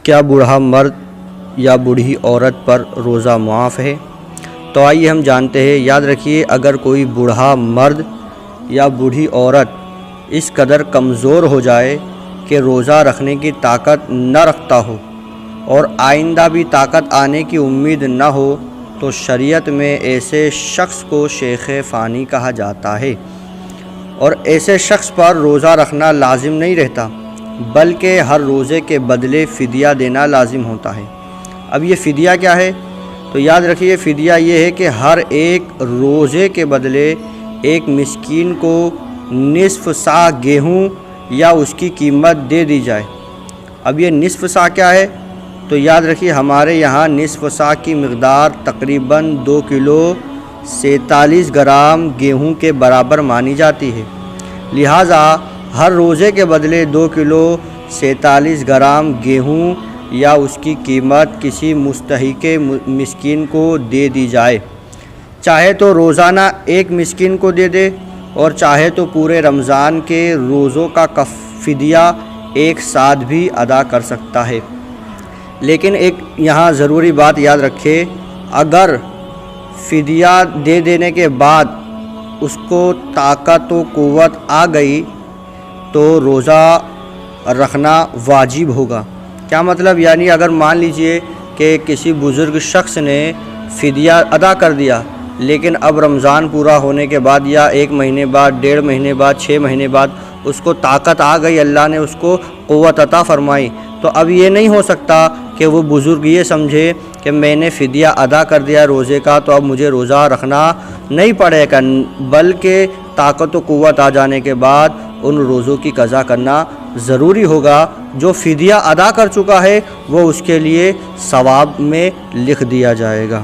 کیا بوڑھا مرد یا بوڑھی عورت پر روزہ معاف ہے؟ تو آئیے ہم جانتے ہیں۔ یاد رکھیے، اگر کوئی بوڑھا مرد یا بوڑھی عورت اس قدر کمزور ہو جائے کہ روزہ رکھنے کی طاقت نہ رکھتا ہو اور آئندہ بھی طاقت آنے کی امید نہ ہو تو شریعت میں ایسے شخص کو شیخ فانی کہا جاتا ہے، اور ایسے شخص پر روزہ رکھنا لازم نہیں رہتا بلکہ ہر روزے کے بدلے فدیہ دینا لازم ہوتا ہے۔ اب یہ فدیہ کیا ہے؟ تو یاد رکھیے، فدیہ یہ ہے کہ ہر ایک روزے کے بدلے ایک مسکین کو نصف صاع گیہوں یا اس کی قیمت دے دی جائے۔ اب یہ نصف صاع کیا ہے؟ تو یاد رکھیے، ہمارے یہاں نصف صاع کی مقدار تقریباً 2 کلو 47 گرام گیہوں کے برابر مانی جاتی ہے۔ لہٰذا ہر روزے کے بدلے 2 کلو 47 گرام گیہوں یا اس کی قیمت کسی مستحق مسکین کو دے دی جائے، چاہے تو روزانہ ایک مسکین کو دے دے اور چاہے تو پورے رمضان کے روزوں کا فدیہ ایک ساتھ بھی ادا کر سکتا ہے۔ لیکن ایک یہاں ضروری بات یاد رکھے، اگر فدیہ دے دینے کے بعد اس کو طاقت و قوت آ گئی تو روزہ رکھنا واجب ہوگا۔ کیا مطلب؟ یعنی اگر مان لیجئے کہ کسی بزرگ شخص نے فدیہ ادا کر دیا، لیکن اب رمضان پورا ہونے کے بعد یا 1 مہینے بعد، 1.5 مہینے بعد، 6 مہینے بعد اس کو طاقت آ گئی، اللہ نے اس کو قوت عطا فرمائی، تو اب یہ نہیں ہو سکتا کہ وہ بزرگ یہ سمجھے کہ میں نے فدیہ ادا کر دیا روزے کا تو اب مجھے روزہ رکھنا نہیں پڑے گا، بلکہ طاقت و قوت آ جانے کے بعد ان روزوں کی قضا کرنا ضروری ہوگا۔ جو فدیہ ادا کر چکا ہے وہ اس کے لیے ثواب میں لکھ دیا جائے گا۔